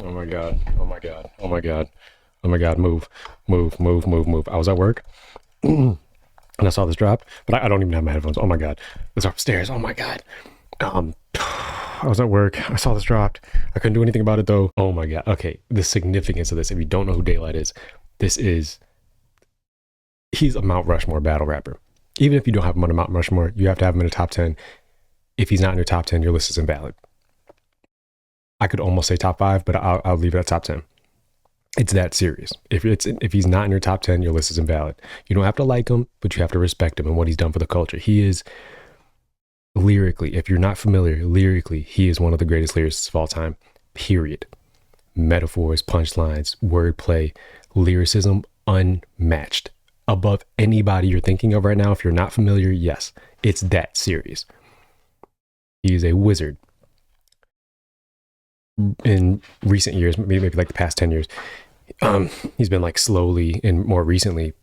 Oh my god. Oh my god. Oh my god. Oh my god. Move. Move. Move. Move. Move. I was at work and I saw this drop, but I don't even have my headphones. Oh my god. It's upstairs. Oh my god. I was at work. I saw this dropped. I couldn't do anything about it though. Oh my god. Okay. The significance of this, if you don't know who Daylyt is, this is he's a Mount Rushmore battle rapper. Even if you don't have him on a Mount Rushmore, you have to have him in the top 10. If he's not in your top 10, your list is invalid. I could almost say top 5, but I'll leave it at top 10. It's that serious. If he's not in your top 10, your list is invalid. You don't have to like him, but you have to respect him and what he's done for the culture. He is lyrically, if you're not familiar, lyrically, he is one of the greatest lyricists of all time, period. Metaphors, punchlines, wordplay, lyricism, unmatched. Above anybody you're thinking of right now. If you're not familiar, yes, it's that serious. He is a wizard. In recent years, maybe like the past 10 years, he's been like slowly and more recently,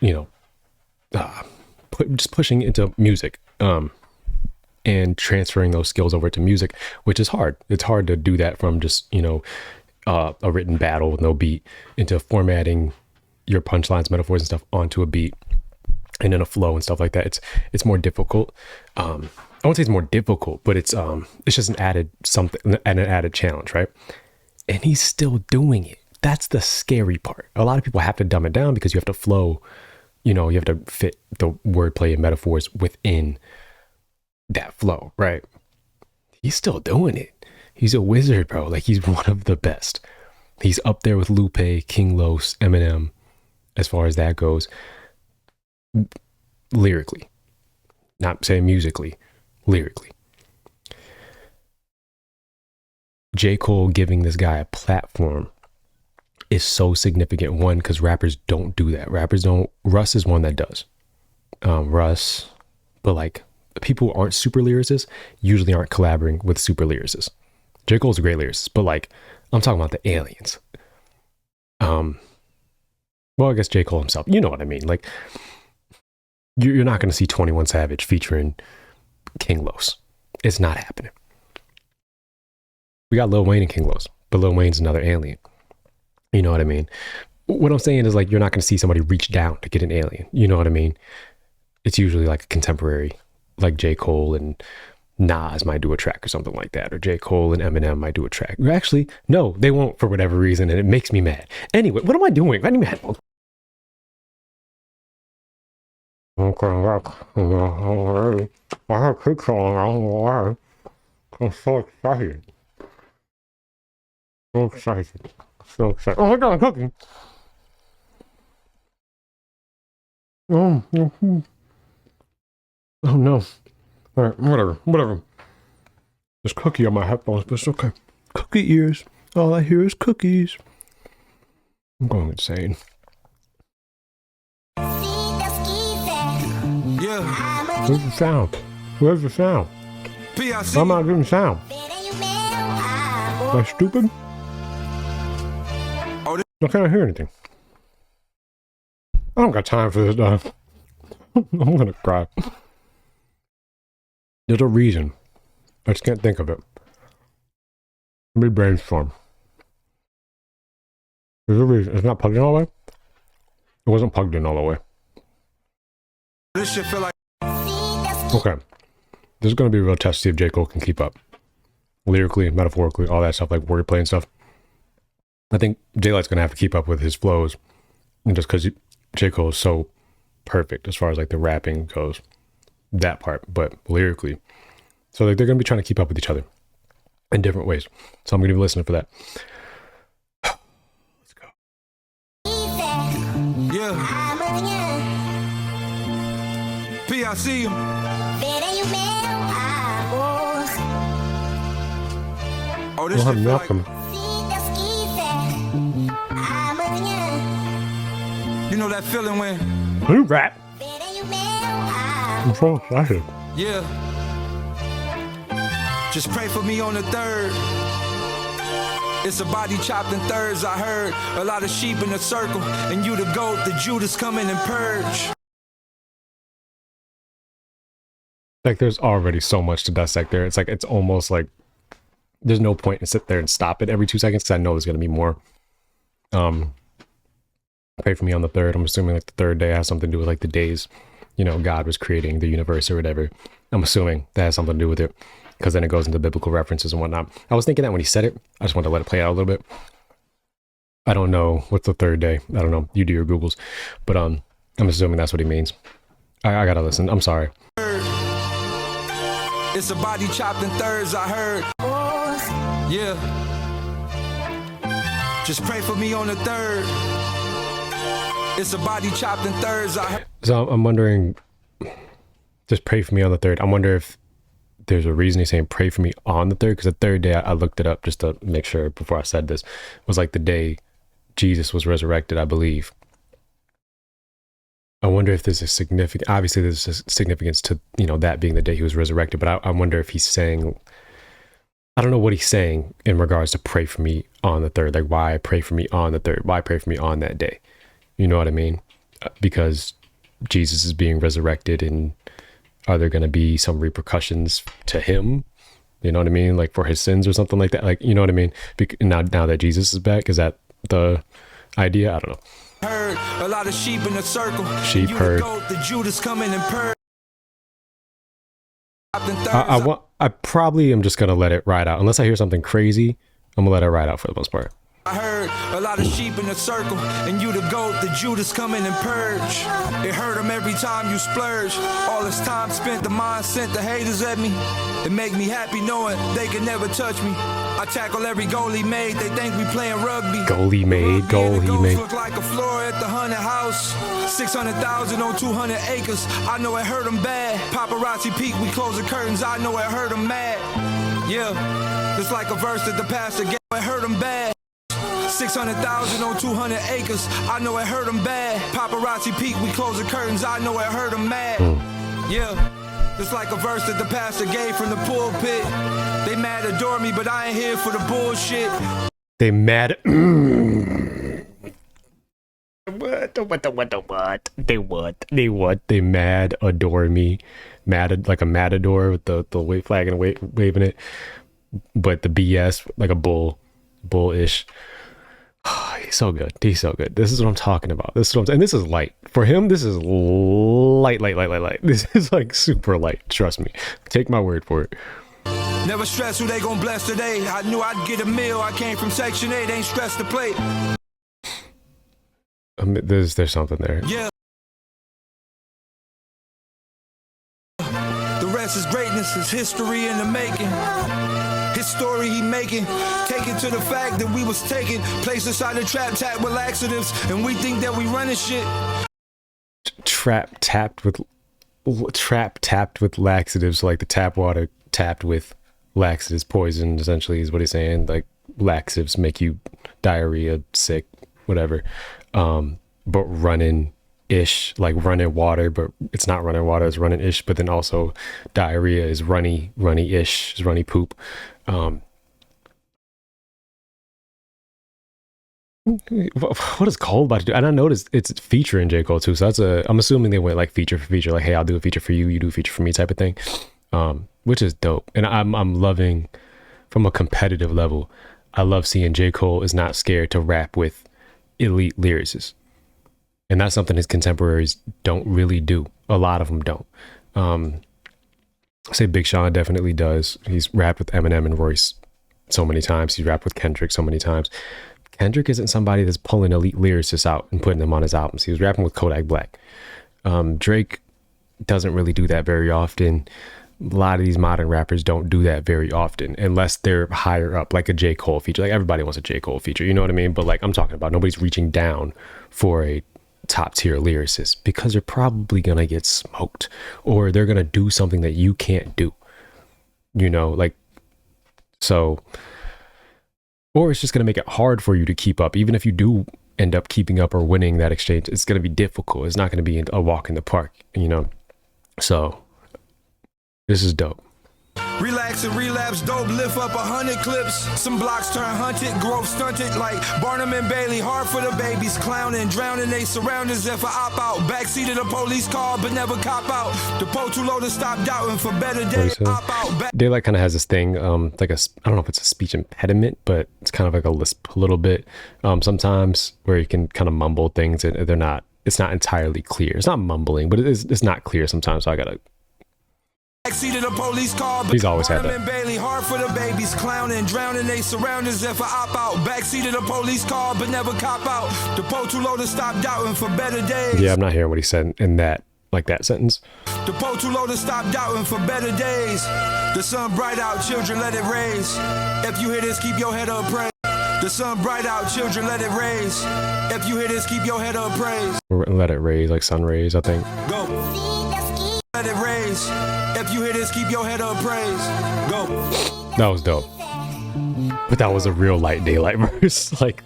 just pushing into music and transferring those skills over to music, which is hard. It's hard to do that from just, a written battle with no beat into formatting your punchlines, metaphors and stuff onto a beat and in a flow and stuff like that. It's more difficult. I won't say it's more difficult, but it's just an added challenge, right? And he's still doing it. That's the scary part. A lot of people have to dumb it down because you have to flow, you have to fit the wordplay and metaphors within that flow, right? He's still doing it. He's a wizard, bro. Like, he's one of the best. He's up there with Lupe, King Los, Eminem, as far as that goes. Lyrically. Not saying musically. Lyrically. J.Cole giving this guy a platform is so significant. One, because rappers don't do that. Russ is one that does. Russ, but like people who aren't super lyricists usually aren't collaborating with super lyricists. J. Cole's a great lyricist, but like I'm talking about the aliens. Well, I guess J. Cole himself, you know what I mean? Like you're not going to see 21 Savage featuring King Los. It's not happening. We got Lil Wayne and King Los, but Lil Wayne's another alien. You know what I mean? What I'm saying is like you're not going to see somebody reach down to get an alien. You know what I mean? It's usually like a contemporary, like J. Cole and Nas might do a track or something like that, or J. Cole and Eminem might do a track. Actually, no, they won't for whatever reason, and it makes me mad. Anyway, what am I doing? I need my headphones. I have picks on. I don't know why. I'm so excited. So excited. So excited. Oh my god, I'm cooking. Oh no. Alright, whatever. There's cookie on my headphones, but it's okay. Cookie ears. All I hear is cookies. I'm going insane. Yeah. Where's the sound? Where's the sound? I'm not getting sound. Am I stupid? I can't hear anything. I don't got time for this stuff. I'm gonna cry. There's a reason. I just can't think of it. Let me brainstorm. There's a reason. It's not plugged in all the way? It wasn't plugged in all the way. This shit feel like... Okay. This is going to be a real test to see if J. Cole can keep up. Lyrically, metaphorically, all that stuff, like wordplay and stuff. I think Daylight's going to have to keep up with his flows. And just because J. Cole is so perfect as far as like the rapping goes. That part. But lyrically. So like they're going to be trying to keep up with each other. In different ways. So I'm going to be listening for that. Let's go. Yeah. I see him. Oh, this shit feel like... You know that feeling when... Who rap? I'm so excited. Yeah. Just pray for me on the 3rd. It's a body chopped in thirds, I heard. A lot of sheep in a circle. And you the goat, the Judas coming and purge. Like there's already so much to dissect there. It's like it's almost like there's no point in sit there and stop it every 2 seconds because I know there's gonna be more. Pray for me on the third. I'm assuming like the third day has something to do with like the days, you know, God was creating the universe or whatever. I'm assuming that has something to do with it because then it goes into biblical references and whatnot. I was thinking that when he said it, I just wanted to let it play out a little bit. I don't know what's the third day. I don't know. You do your Googles, but I'm assuming that's what he means. I gotta listen. I'm sorry. It's a body chopped in thirds, I heard. Yeah. Just pray for me on the third. It's a body chopped in thirds, I heard. So I'm wondering, just pray for me on the third. I wonder if there's a reason he's saying pray for me on the third, because the third day, I looked it up just to make sure before I said this, was like the day Jesus was resurrected, I believe. I wonder if there's a significant, obviously there's a significance to, you know, that being the day he was resurrected, but I wonder if he's saying, I don't know what he's saying in regards to pray for me on the third, like why pray for me on the third, why pray for me on that day. You know what I mean? Because Jesus is being resurrected, and are there going to be some repercussions to him? You know what I mean? Like for his sins or something like that. Like, you know what I mean? Now that Jesus is back, is that the idea? I don't know. Heard a lot of sheep in a circle. Sheep herd. The Judas coming and purr. I probably am just going to let it ride out. Unless I hear something crazy, I'm going to let it ride out for the most part. I heard a lot of sheep in a circle, and you the goat, the Judas coming and purge. It hurt them every time you splurge. All this time spent, the mind sent the haters at me. It make me happy knowing they can never touch me. I tackle every goal he made, they think we playing rugby. Goal he made, goal he made. Look like a floor at the 100 house. 600,000 on 200 acres. I know it hurt them bad. Paparazzi peek, we close the curtains. I know it hurt them mad. Yeah, it's like a verse that the pastor gave. It hurt them bad. 600,000 on 200 acres. I know it hurt them bad. Paparazzi peek, we close the curtains. I know it hurt them mad. Yeah, it's like a verse that the pastor gave from the pulpit. They mad adore me, but I ain't here for the bullshit. They mad. What? They mad adore me. Mad like a matador with the wave flag and waving it. But the BS like a bullish. He's so good. He's so good. This is what I'm talking about. This is what I'm saying. And this is light. For him, this is light. This is like super light. Trust me. Take my word for it. Never stress who they gonna bless today. I knew I'd get a meal. I came from Section 8. Ain't stressed the plate. There's something there. Yeah. The rest is greatness. It's history in the making. His story he making, take it to the fact that we was taking place inside the trap tapped with laxatives, and we think that we running shit. Trap tapped with laxatives, like the tap water tapped with laxatives, poison essentially is what he's saying. Like laxatives make you diarrhea, sick, whatever. But running ish, like running water, but it's not running water, it's running ish. But then also diarrhea is runny ish, is runny poop. What is Cole about to do? And I noticed it's featuring J.Cole too, so I'm assuming they went like feature for feature, like, hey, I'll do a feature for you, you do a feature for me type of thing, which is dope. And I'm loving, from a competitive level, I love seeing J.Cole is not scared to rap with elite lyricists, and that's something his contemporaries don't really do. A lot of them don't. I say Big Sean definitely does. He's rapped with Eminem and Royce so many times. He's rapped with Kendrick so many times. Kendrick isn't somebody that's pulling elite lyricists out and putting them on his albums. He was rapping with Kodak Black. Drake doesn't really do that very often. A lot of these modern rappers don't do that very often unless they're higher up, like a J. Cole feature. Like everybody wants a J. Cole feature, you know what I mean? But like I'm talking about, nobody's reaching down for a top tier lyricist because they're probably gonna get smoked or they're gonna do something that you can't do, you know, like, so, or it's just gonna make it hard for you to keep up. Even if you do end up keeping up or winning that exchange, it's gonna be difficult. It's not gonna be a walk in the park, you know? So this is dope. Relax and relapse, dope, lift up 100 clips. Some blocks turn hunted, growth stunted like Barnum and Bailey. Hard for the babies, clowning, drowning they surroundings. If I op out, backseat of the police car, but never cop out. The pole too low to stop doubting for better days. Op out. Daylyt kind of has this thing, like I don't know if it's a speech impediment, but it's kind of like a lisp a little bit. Sometimes where you can kind of mumble things and it's not entirely clear. It's not mumbling, but it's not clear sometimes. So I gotta. Backseat of the police car, He's always had that. Bailey, hard for the babies, clowning, drowning they surroundings. If I op out, backseat of the police car, but never cop out. The pole too low to stop doubting for better days. Yeah, I'm not hearing what he said in that sentence. The pole too low to stop doubting for better days. The sun bright out, children let it raise. If you hear this, keep your head up, pray. The sun bright out, children let it raise. If you hear this, keep your head up, praise. Let it raise, like sun rays, I think. Go. Let it raise. If you hear this, keep your head up, praise. Go. That was dope. But that was a real light Daylyt verse. Like,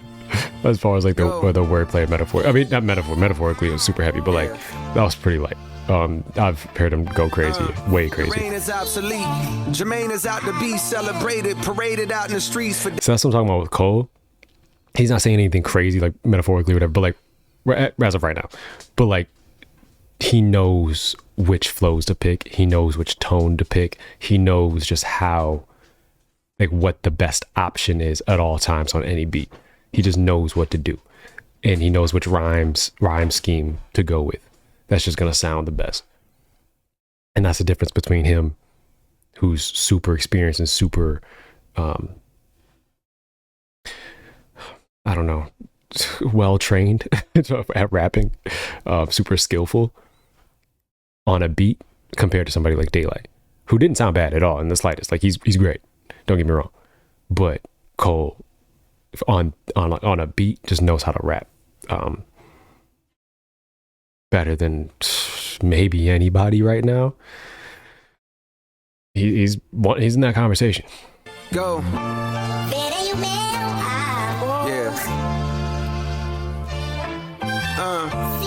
as far as like the wordplay metaphor. I mean, not metaphorically, it was super heavy, but like, that was pretty light. I've heard him go crazy, way crazy. Jermaine is obsolete. Jermaine is out to be celebrated, paraded out in the streets for. So that's what I'm talking about with Cole. He's not saying anything crazy, like metaphorically, whatever, but like, as of right now. But like, he knows which flows to pick. He knows which tone to pick. He knows just how, like, what the best option is at all times on any beat. He just knows what to do. And he knows which rhyme scheme to go with. That's just going to sound the best. And that's the difference between him, who's super experienced and super, I don't know, well-trained at rapping, super skillful on a beat, compared to somebody like Daylyt, who didn't sound bad at all in the slightest. Like, he's great. Don't get me wrong. But Cole, on a beat, just knows how to rap. Better than maybe anybody right now. He's in that conversation. Go.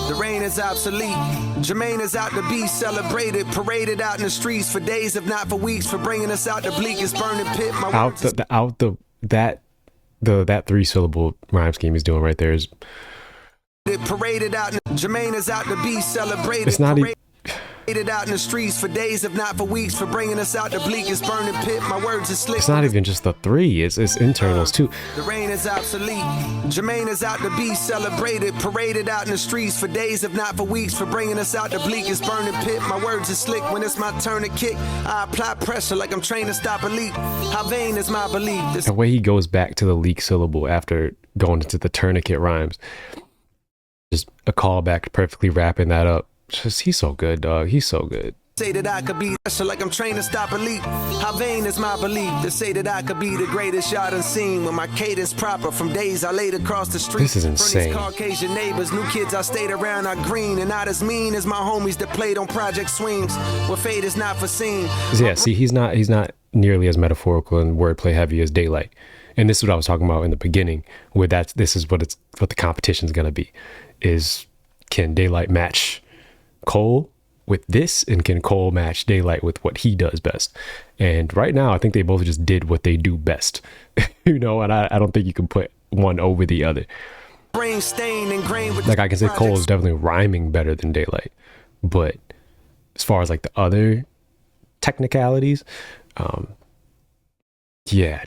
The reign is obsolete. Jermaine is out to be celebrated, paraded out in the streets for days, if not for weeks, for bringing us out the bleakest burning pit. That 3-syllable rhyme scheme he's doing right there is. Paraded out. Jermaine is out to be celebrated. It's not even. Out in the streets for days, if not for weeks, for bringing us out the bleakest burning pit. My words are slick. It's not even just the 3. It's internals too. The reign is obsolete. Jermaine is out to be celebrated, paraded out in the streets for days, if not for weeks, for bringing us out the bleakest burning pit. My words are slick. When it's my turn to kick, I apply pressure like I'm trained to stop a leak. How vain is my belief? The way he goes back to the leak syllable after going into the tourniquet rhymes, just a callback, perfectly wrapping that up. Just, he's so good, dog. He's so good. Say that I could be like I'm trained to stop a leak. How vain is my belief to say that I could be the greatest y'all done seen, with my cadence proper from days I laid across the street. This is insane. From these Caucasian neighbors, new kids I stayed around are green and not as mean as my homies that played on Project Swings, where fate is not foreseen. Yeah, see, he's not nearly as metaphorical and wordplay heavy as Daylyt. And this is what I was talking about in the beginning, where this is what the competition's gonna be, is can Daylyt match Cole with this, and can Cole match Daylyt with what he does best? And right now, I think they both just did what they do best, you know. And I don't think you can put one over the other. Brain stained and grained with like, I can say Cole is definitely rhyming better than Daylyt, but as far as like the other technicalities, yeah,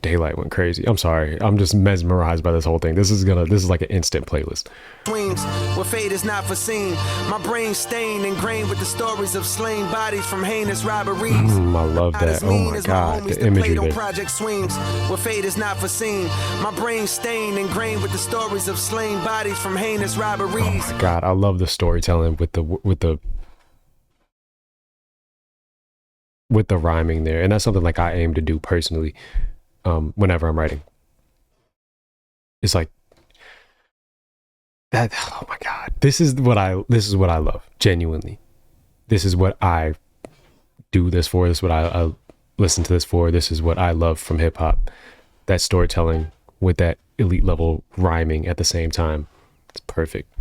Daylyt went crazy. I'm sorry, I'm just mesmerized by this whole thing. This is like an instant playlist. Swings where fate is not foreseen. My brain stained and grained with the stories of slain bodies from heinous robberies. I love that. Oh my god, the imagery there. Project Swings where fate is not foreseen. My brain stained and grained with the stories of slain bodies from heinous robberies. Oh my god, I love the storytelling with the rhyming there, and that's something like I aim to do personally. Whenever I'm writing, it's like that. Oh my god, this is what I love. Genuinely, this is what I do this for. This is what I listen to this for. This is what I love from hip hop. That storytelling with that elite level rhyming at the same time. It's perfect.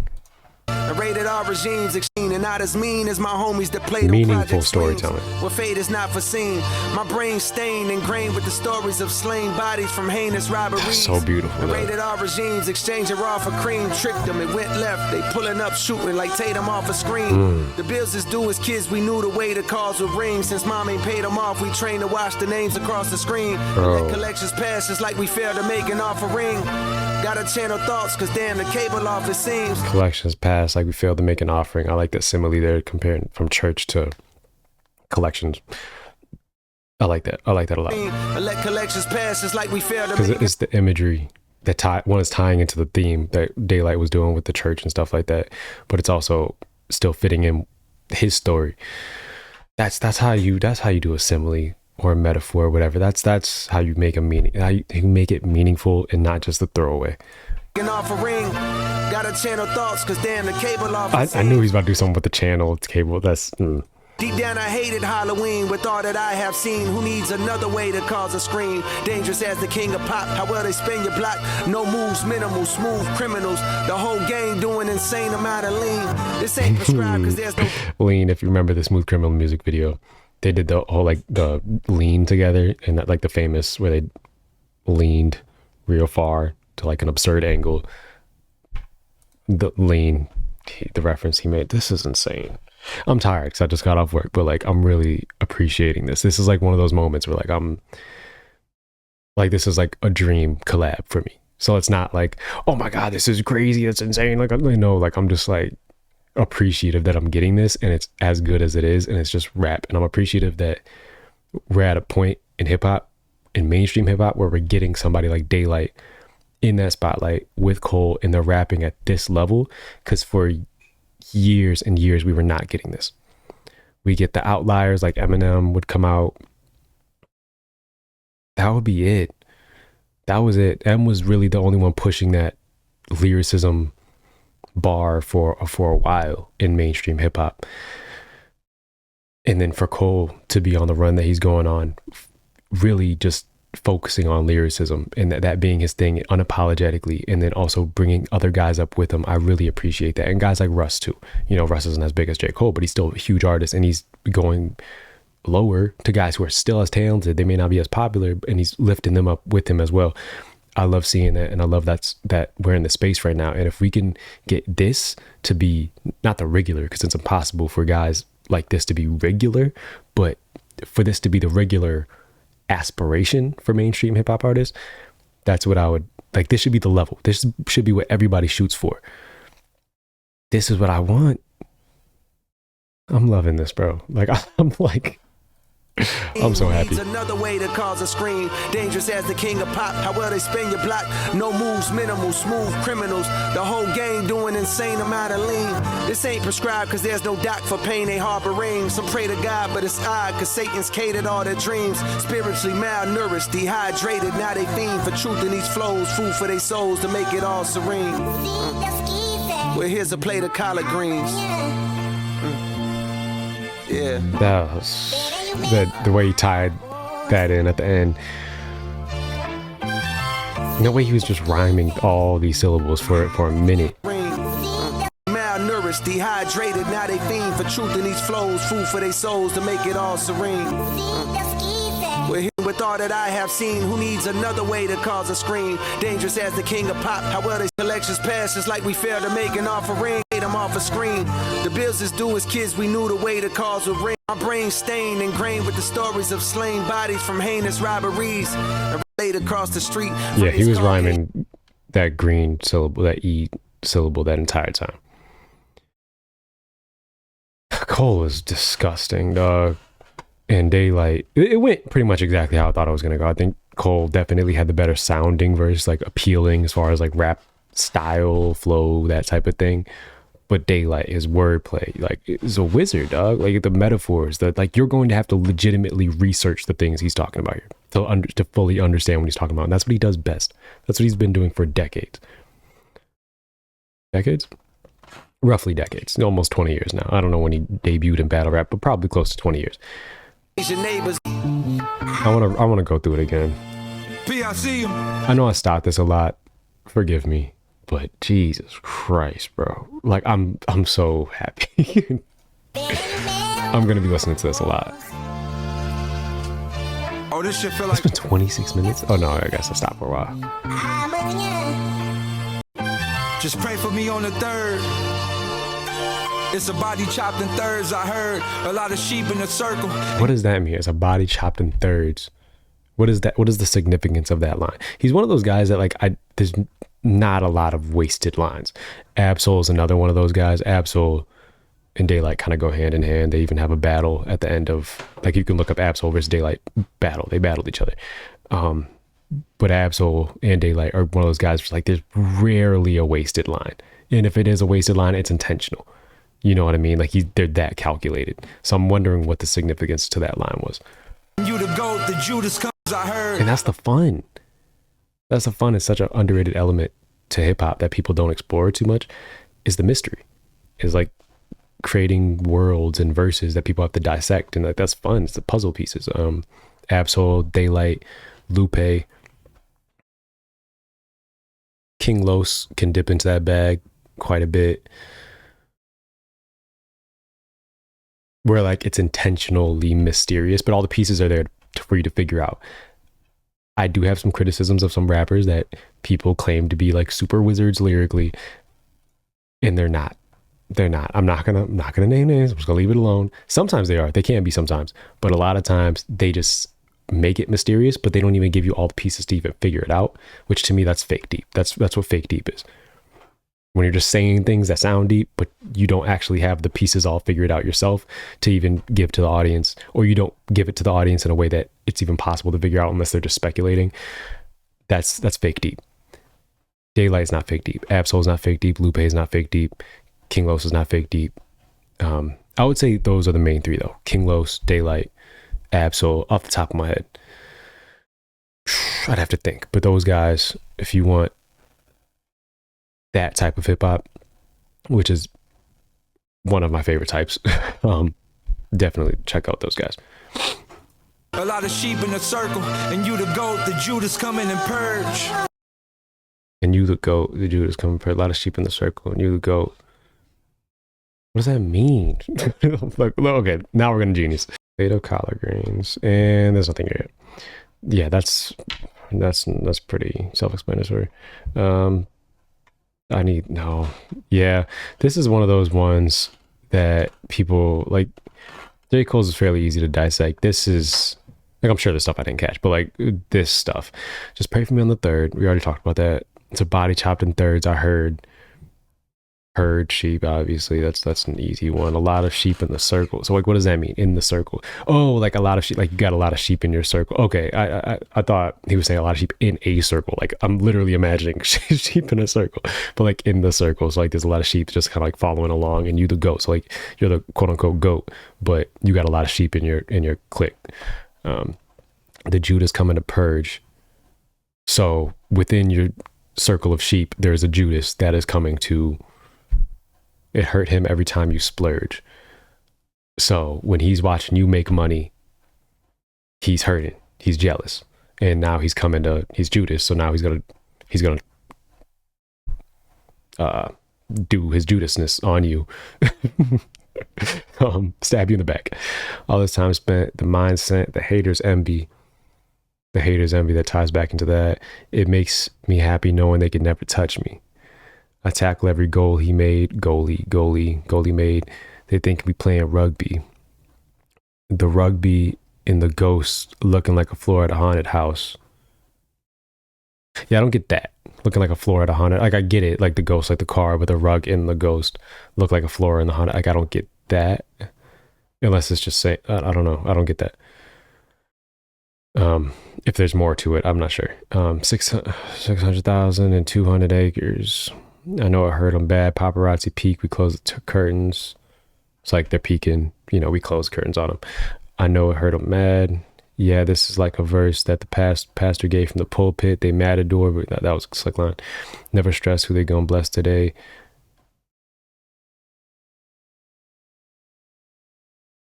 Rated R regimes extreme and not as mean as my homies that play Meaningful storytelling. Where fate is not foreseen. My brain stained, ingrained with the stories of slain bodies from heinous robberies. So beautiful. Rated R regimes, exchanging raw for cream, tricked them, it went left. They pulling up, shooting like Tatum off a screen. The bills is due as kids, we knew the way the calls would ring. Since mom ain't paid them off, we trained to watch the names across the screen. Let collections pass just like we failed to make an offering. Gotta channel thoughts, cause damn, the cable off it seems. Collections pass like we failed to make an offering. I like that simile there, comparing from church to collections. I like that. I like that a lot. Let collections pass just like we failed to because make it's the imagery that one is tying into the theme that Daylyt was doing with the church and stuff like that, but it's also still fitting in his story. That's how you do a simile or a metaphor or whatever. That's how you make a meaning. How you make it meaningful and not just a throwaway. offering. Gotta channel thoughts, cause damn, the cable off. I knew he was about to do something with the channel cable. That's Deep down I hated Halloween with all that I have seen. Who needs another way to cause a scream? Dangerous as the king of pop. How well they spin your block. No moves, minimal, smooth criminals. The whole gang doing insane amount of lean. This ain't prescribed cause there's no lean. If you remember the Smooth Criminal music video, they did the whole like the lean together, and that like the famous where they leaned real far to like an absurd angle. The lean, the reference he made. This is insane. I'm tired because I just got off work, but like I'm really appreciating this. This is like one of those moments where like I'm like, this is like a dream collab for me. So it's not like, oh my god, this is crazy, it's insane. Like, no, like I'm just like appreciative that I'm getting this and it's as good as it is, and it's just rap. And I'm appreciative that we're at a point in hip hop, in mainstream hip hop, where we're getting somebody like Daylyt in that spotlight with Cole, and they're rapping at this level. Because for years and years we were not getting this. We get the outliers, like Eminem would come out, that would be it. That was it. M was really the only one pushing that lyricism bar for a while in mainstream hip hop. And then for Cole to be on the run that he's going on, really just focusing on lyricism and that being his thing unapologetically, and then also bringing other guys up with him, I really appreciate that. And guys like Russ too. You know, Russ isn't as big as J.Cole, but he's still a huge artist, and he's going lower to guys who are still as talented. They may not be as popular, and he's lifting them up with him as well. I love seeing that, and I love that we're in the space right now. And if we can get this to be not the regular, because it's impossible for guys like this to be regular, but for this to be the regular aspiration for mainstream hip-hop artists, that's what I would like. This should be the level. This should be what everybody shoots for. This is what I want. I'm loving this, bro. Like I'm like I'm so happy. Another way to cause a scream. Dangerous as the king of pop. How well they spin your block. No moves, minimal, smooth criminals. The whole gang doing insane amount of lean. This ain't prescribed cause there's no doc for pain they harboring. Some pray to God, but it's odd cause Satan's catered all their dreams. Spiritually malnourished, dehydrated. Now they fiend for truth in these flows. Food for their souls to make it all serene. Well, here's a plate of collard greens. Yeah. That was the way he tied that in at the end. No way he was just rhyming all these syllables for a minute. Malnourished, dehydrated, now they fiend for truth in these flows. Food for their souls to make it all serene. We're here with all that I have seen. Who needs another way to cause a scream? Dangerous as the king of pop. How well they collections pass just like we failed to make an offering. Them off a screen. The bills is due as kids, we knew the way the calls would ring. My brain stained, ingrained with the stories of slain bodies from heinous robberies. And laid across the street. Yeah, he was rhyming that green syllable, that E syllable that entire time. Cole was disgusting, dog. And Daylyt, it went pretty much exactly how I thought it was gonna go. I think Cole definitely had the better sounding verse, like appealing as far as like rap style, flow, that type of thing. But Daylyt, his wordplay, like, is a wizard, dog. Like the metaphors, that like you're going to have to legitimately research the things he's talking about here to fully understand what he's talking about. And that's what he does best. That's what he's been doing for decades. Decades? Roughly decades. Almost 20 years now. I don't know when he debuted in battle rap, but probably close to 20 years. I want to go through it again. I know I stopped this a lot. Forgive me. But Jesus Christ, bro. Like I'm so happy. I'm gonna be listening to this a lot. Oh, this shit feel It's like been 26 minutes. Oh no, I guess I'll stop for a while. just pray for me on the third. It's a body chopped in thirds, I heard. A lot of sheep in a circle. What does that mean? It's a body chopped in thirds. What is that? What is the significance of that line? He's one of those guys that like there's not a lot of wasted lines. Absol is another one of those guys. Absol and Daylyt kind of go hand in hand. They even have a battle at the end of, like, you can look up Absol versus Daylyt battle. They battled each other. But Absol and Daylyt are one of those guys where, like, there's rarely a wasted line. And if it is a wasted line, it's intentional. You know what I mean? Like, they're that calculated. So I'm wondering what the significance to that line was. You the goat, the Judas comes, I heard. And that's the fun. That's the fun. It's such an underrated element to hip hop that people don't explore too much, is the mystery. Is like creating worlds and verses that people have to dissect, and like that's fun. It's the puzzle pieces. Absol, Daylyt, Lupe, King Los can dip into that bag quite a bit, where like it's intentionally mysterious, but all the pieces are there for you to figure out. I do have some criticisms of some rappers that people claim to be like super wizards lyrically, and they're not. They're not. I'm not gonna name names. I'm just gonna leave it alone. Sometimes they are. They can be sometimes, but a lot of times they just make it mysterious, but they don't even give you all the pieces to even figure it out. Which to me, that's fake deep. That's what fake deep is. When you're just saying things that sound deep, but you don't actually have the pieces all figured out yourself to even give to the audience, or you don't give it to the audience in a way that it's even possible to figure out unless they're just speculating. That's fake deep. Daylight's not fake deep. Absol's not fake deep. Lupe is not fake deep. King Los is not fake deep. I would say those are the main three though. King Los, Daylyt, Absol, off the top of my head. I'd have to think. But those guys, if you want that type of hip hop, which is one of my favorite types, definitely check out those guys. A lot of sheep in a circle, and you the goat, the Judas coming and purge. And you the goat, the Judas coming for a lot of sheep in the circle, and you the goat. What does that mean? Like, okay, now we're gonna genius. Potato, collard greens, and there's nothing here. Yeah, that's pretty self-explanatory. Yeah, this is one of those ones that people like. J.Cole's is fairly easy to dissect. This is like, I'm sure there's stuff I didn't catch, but like this stuff, just pray for me on the third. We already talked about that. It's a body chopped in thirds. I heard sheep, obviously that's an easy one. A lot of sheep in the circle. So like, what does that mean, in the circle? Oh, like a lot of sheep, like you got a lot of sheep in your circle. Okay, I thought he was saying a lot of sheep in a circle. Like I'm literally imagining sheep in a circle, but like in the circle. So like there's a lot of sheep just kind of like following along, and you the goat. So like you're the quote unquote goat, but you got a lot of sheep in your clique. The Judas coming to purge. So within your circle of sheep, there's a Judas that is coming to. It hurt him every time you splurge. So when he's watching you make money, he's hurting. He's jealous. And now he's he's Judas. So now he's gonna do his Judasness on you. Stab you in the back. All this time spent, the mindset, the haters envy that ties back into that. It makes me happy knowing they could never touch me. I tackle every goal he made, goalie made. They think we playing rugby. The rugby in the ghost looking like a floor at a haunted house. Yeah, I don't get that. Looking like a floor at a haunted, like I get it, like the ghost, like the car, but the rug in the ghost look like a floor in the haunted. Like I don't get that. Unless it's just saying, I don't know. I don't get that. If there's more to it, I'm not sure. 600,000 and 200 acres. I know I heard them bad. Paparazzi peek. We close the curtains. It's like they're peeking. You know, we close curtains on them. I know I heard them mad. Yeah, this is like a verse that the pastor gave from the pulpit. They matador, but that was a slick line. Never stress who they gonna bless today.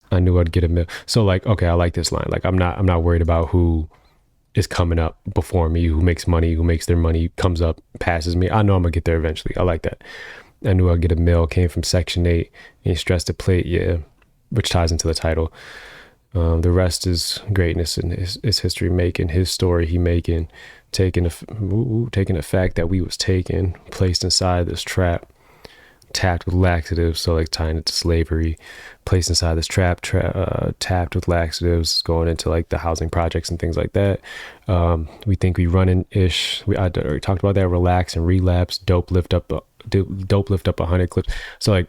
I knew I'd get a mill. So like, okay, I like this line. Like I'm not worried about who is coming up before me, who makes money, who makes their money, comes up, passes me. I know I'm gonna get there eventually. I like that. I knew I'd get a mill, came from Section 8, ain't stressed to plate, yeah. which ties into the title. The rest is greatness and his history making, his story he making, taking the fact that we was taken, placed inside this trap, tapped with laxatives, so like tying it to slavery, placed inside this trap, tapped with laxatives, going into like the housing projects and things like that. We think we running ish. I already talked about that. Relax and relapse. Dope lift up 100 clips. So like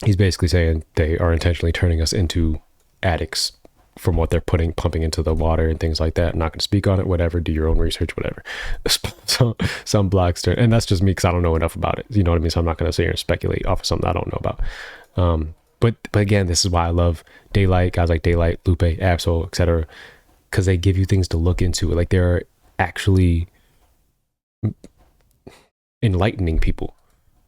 he's basically saying they are intentionally turning us into addicts from what they're pumping into the water and things like that. I'm not going to speak on it, whatever, do your own research, whatever. So some blocks turn, and that's just me because I don't know enough about it, you know what I mean? So I'm not going to sit here and speculate off of something I don't know about. But again, this is why I love Daylyt, guys like Daylyt, Lupe, Absol, etc., because they give you things to look into. Like they're actually enlightening people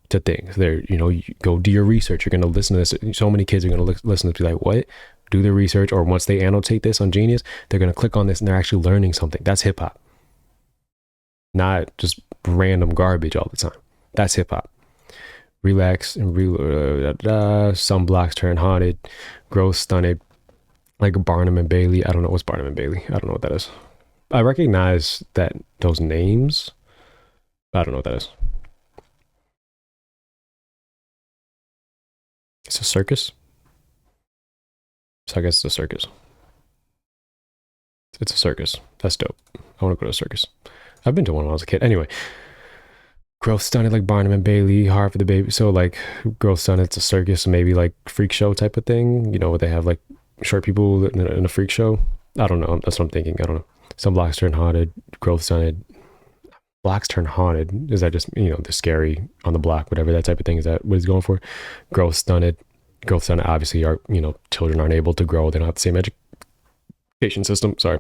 to things. They're, you know, you go do your research. You're going to listen to this. So many kids are going to listen to be like, what? Do their research, or once they annotate this on Genius, they're going to click on this and they're actually learning something. That's hip hop, not just random garbage all the time. That's hip hop. Relax and some blocks turn haunted, growth stunted, like Barnum and Bailey. I don't know what's Barnum and Bailey. I don't know what that is. I recognize those names. I don't know what that is. It's a circus. So I guess it's a circus. It's a circus. That's dope. I want to go to a circus. I've been to one when I was a kid. Anyway, growth stunted like Barnum and Bailey, hard for the baby. So like growth stunted, it's a circus, maybe like freak show type of thing. You know, where they have like short people in a freak show. I don't know. That's what I'm thinking. I don't know. Some blocks turn haunted, growth stunted. Blocks turn haunted. Is that just, you know, the scary on the block, whatever, that type of thing? Is that what he's going for? Growth stunted. Growth stunted, obviously, are, you know, children aren't able to grow. They don't have the same education system. Sorry.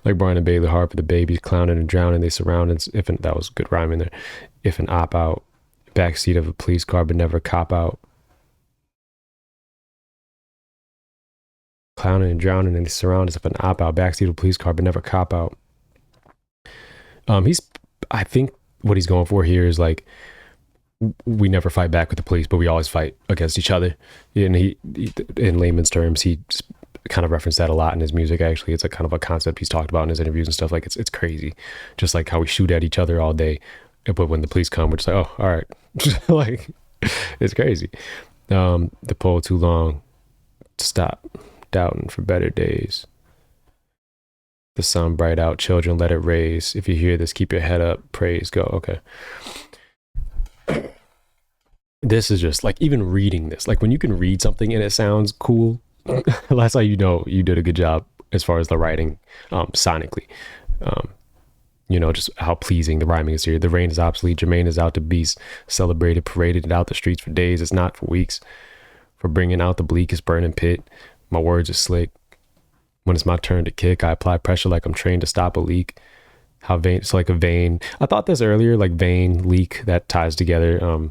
Like Brian and Bailey, hard for the babies, clowning and drowning. They surround. That was good rhyme in there. If an op out, backseat of a police car, but never cop out. Clowning and drowning and they surround as if an op out, backseat of a police car, but never cop out. I think what he's going for here is like, we never fight back with the police, but we always fight against each other. And he in layman's terms, he kind of referenced that a lot in his music. Actually, it's a kind of a concept he's talked about in his interviews and stuff. Like it's crazy, just like how we shoot at each other all day, but when the police come, we're just like, oh, all right. Like it's crazy. The pole too long to stop doubting for better days. The sun bright out, children let it raise. If you hear this, keep your head up, praise, go. Okay. This is just like, even reading this, like when you can read something and it sounds cool, that's how you know you did a good job as far as the writing, sonically. You know, just how pleasing the rhyming is here. The rain is obsolete, Jermaine is out to beast, celebrated, paraded it out the streets for days, it's not for weeks, for bringing out the bleakest burning pit. My words are slick. When it's my turn to kick, I apply pressure like I'm trained to stop a leak. How vain, it's like a vein. I thought this earlier, like vein, leak, that ties together.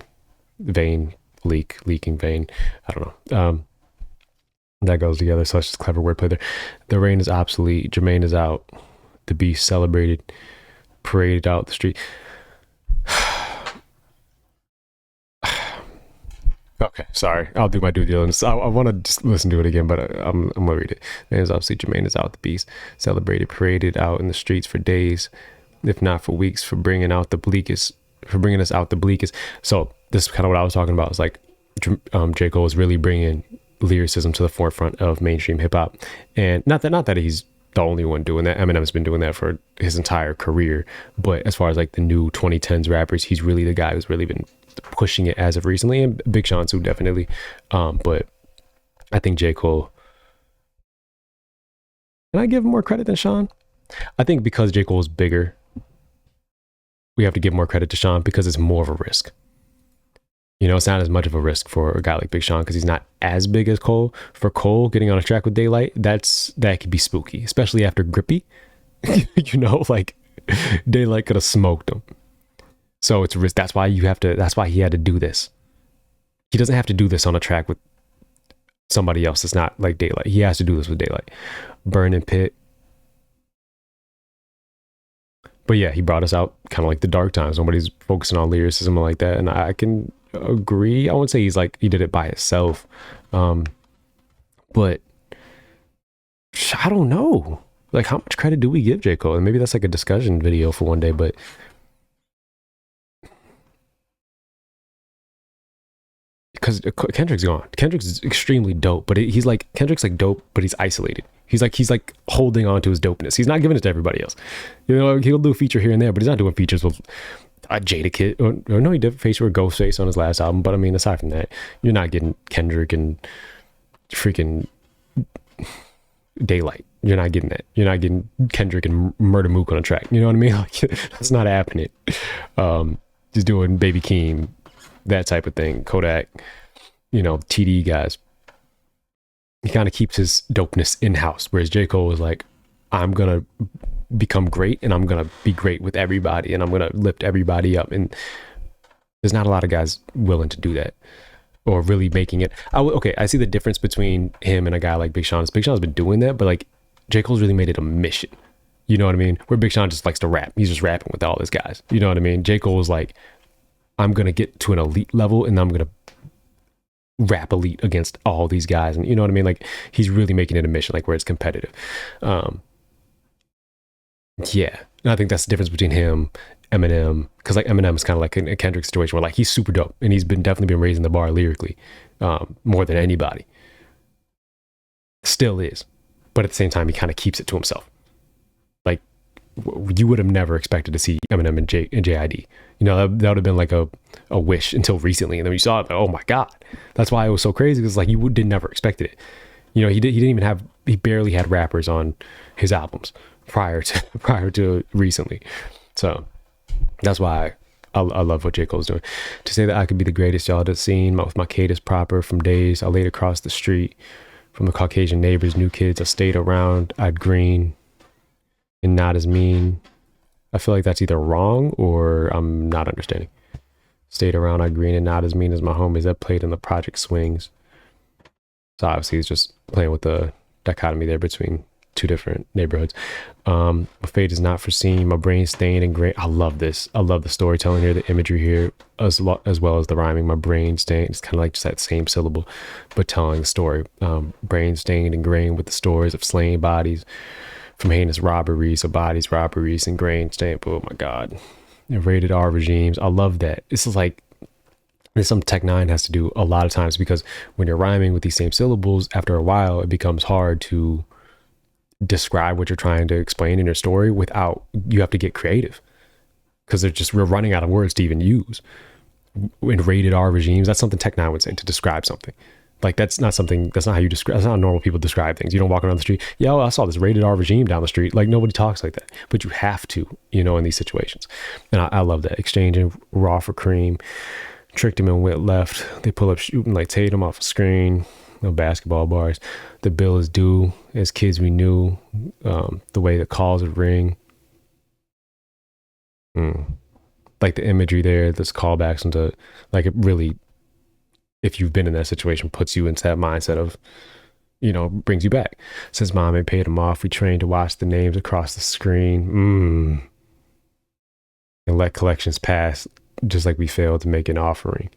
Vein, leak, leaking vein. I don't know. That goes together. So it's just clever wordplay there. The rain is obsolete. Jermaine is out. The beast celebrated, paraded out the street. Okay, sorry. I'll do my due diligence. I want to just listen to it again, but I'm gonna read it. Man is obviously Jermaine is out. The beast celebrated, paraded out in the streets for days, if not for weeks, for bringing us out the bleakest. So this is kind of what I was talking about. It's like J. Cole is really bringing lyricism to the forefront of mainstream hip hop, and not that he's the only one doing that. Eminem's been doing that for his entire career, but as far as like the new 2010s rappers, he's really the guy who's really been pushing it as of recently, and Big Sean too, definitely. But I think J. Cole, can I give him more credit than Sean? I think because J. Cole is bigger, we have to give more credit to Sean because it's more of a risk. You know, it's not as much of a risk for a guy like Big Sean because he's not as big as Cole. For Cole, getting on a track with Daylyt, that could be spooky, especially after Grippy. You know, like Daylyt could have smoked him. So it's a risk. That's why he had to do this. He doesn't have to do this on a track with somebody else that's not like Daylyt. He has to do this with Daylyt. Burning Pit. But yeah, he brought us out kind of like the dark times. Nobody's focusing on lyricism like that. And I can agree. I wouldn't say he did it by himself. But I don't know. Like, how much credit do we give J. Cole? And maybe that's like a discussion video for one day, but because Kendrick's gone. Kendrick's extremely dope, but he's like, Kendrick's like dope, but he's isolated. He's like holding on to his dopeness. He's not giving it to everybody else. You know, he'll do a feature here and there, but he's not doing features with Jada Kid. Or no, he did a feature with Ghostface on his last album. But I mean, aside from that, you're not getting Kendrick and freaking Daylyt. You're not getting that. You're not getting Kendrick and Murder Mook on a track. You know what I mean? Like, that's not happening. Just doing Baby Keem, that type of thing. Kodak, you know, TD guys. He kind of keeps his dopeness in-house, whereas J. Cole is like, I'm gonna become great and I'm gonna be great with everybody and I'm gonna lift everybody up. And there's not a lot of guys willing to do that or really making it. I see the difference between him and a guy like Big Sean. Big Sean's been doing that, but like J. Cole's really made it a mission. You know what I mean? Where Big Sean just likes to rap. He's just rapping with all his guys. You know what I mean? J. Cole is like, I'm gonna get to an elite level and I'm gonna rap elite against all these guys. And you know what I mean? Like, he's really making it a mission, like where it's competitive. Yeah. And I think that's the difference between him, Eminem, because like Eminem is kind of like a Kendrick situation where like he's super dope and he's definitely been raising the bar lyrically more than anybody. Still is. But at the same time, he kind of keeps it to himself. Like, you would have never expected to see Eminem and JID. You know, that would have been like a wish until recently. And then when you saw it, like, oh my God. That's why it was so crazy, because like you did never expected it. You know, he barely had rappers on his albums prior to recently. So that's why I love what J. Cole's doing. To say that I could be the greatest y'all have seen with my cadence proper from days I laid across the street from the Caucasian neighbors, new kids I stayed around, I'd green and not as mean. I feel like that's either wrong or I'm not understanding. Stayed around, I'd green and not as mean as my homies that played in the project swings. So obviously he's just playing with the dichotomy there between two different neighborhoods. My fate is not foreseen, my brain stained and gray. I love this. I love the storytelling here, the imagery here, as well as the rhyming. My brain stained, it's kind of like just that same syllable, but telling the story. Brain stained and grained with the stories of slain bodies from heinous robberies, of bodies, robberies, and grain stained. Oh my God. And rated R regimes. I love that. This is like, there's some Tech 9 has to do a lot of times, because when you're rhyming with these same syllables, after a while, it becomes hard to describe what you're trying to explain in your story without, you have to get creative, because we're running out of words to even use. In rated R regimes, that's something Tech 9 would say to describe something. Like, that's not how you describe, that's not how normal people describe things. You don't walk around the street, yeah, I saw this rated R regime down the street. Like, nobody talks like that, but you have to, you know, in these situations. And I love that. Exchanging raw for cream, tricked him and went left. They pull up shooting like Tatum off a screen. No basketball bars. The bill is due. As kids we knew the way the calls would ring. Like the imagery there, this callbacks into, like, it really, if you've been in that situation, puts you into that mindset of, you know, brings you back. Since mom had paid him off, we trained to watch the names across the screen. And let collections pass, just like we failed to make an offering.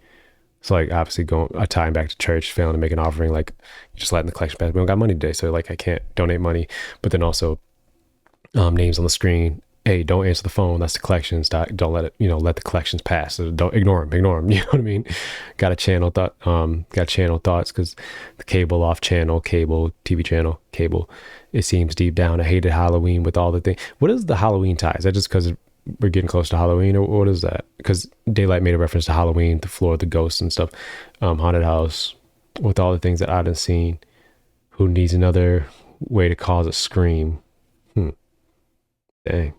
So like, obviously tying back to church, failing to make an offering, like just letting the collection pass. We don't got money today, so like I can't donate money. But then also names on the screen. Hey, don't answer the phone. That's the collections. Don't let it, let the collections pass. So don't ignore them. You know what I mean? Got to channel thoughts, because the cable off channel, cable, TV channel, cable. It seems deep down I hated Halloween with all the things. What is the Halloween tie? Is that just because we're getting close to Halloween, or what is that? Because Daylyt made a reference to Halloween, the floor of the ghosts and stuff. Haunted house with all the things that I done seen. Who needs another way to cause a scream? Dang.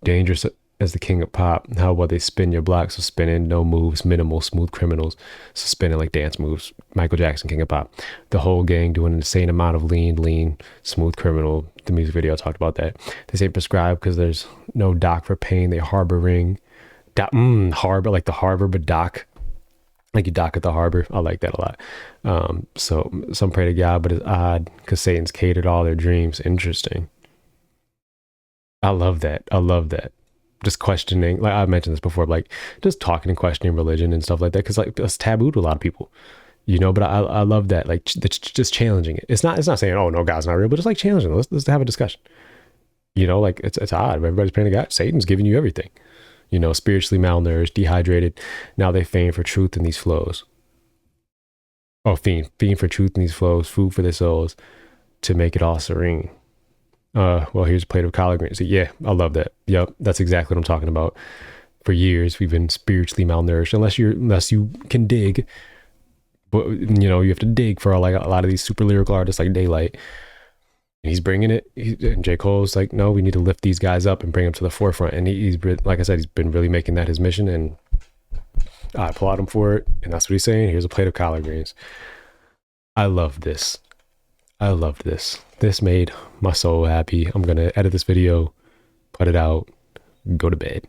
Dangerous as the king of pop. How about they spin your block? So spinning, no moves, minimal, smooth criminals. So spinning like dance moves. Michael Jackson, king of pop. The whole gang doing an insane amount of lean, smooth criminal. The music video talked about that. They say prescribed because there's no doc for pain. They harboring. Harbor, like the harbor, but dock. Like you dock at the harbor. I like that a lot. So some pray to God, but it's odd because Satan's catered all their dreams. Interesting. I love that. Just questioning, like I mentioned this before, like just talking and questioning religion and stuff like that, because like that's taboo to a lot of people. you know. But I love that, like, just challenging it. It's not saying, oh no, God's not real, but it's like challenging. Let's have a discussion. You know, like it's odd. Everybody's praying to God. Satan's giving you everything. You know, spiritually malnourished, dehydrated. Now they feign for truth in these flows. Oh, fiend for truth in these flows, food for their souls, to make it all serene. Well, here's a plate of collard greens. So, yeah, I love that. Yep, that's exactly what I'm talking about. For years, we've been spiritually malnourished. Unless you can dig, but you know, you have to dig for like a lot of these super lyrical artists like Daylyt. And he's bringing it. And J. Cole's like, no, we need to lift these guys up and bring them to the forefront. And he's, like I said, he's been really making that his mission. And I applaud him for it. And that's what he's saying. Here's a plate of collard greens. I love this. I loved this. This made my soul happy. I'm going to edit this video, put it out, go to bed.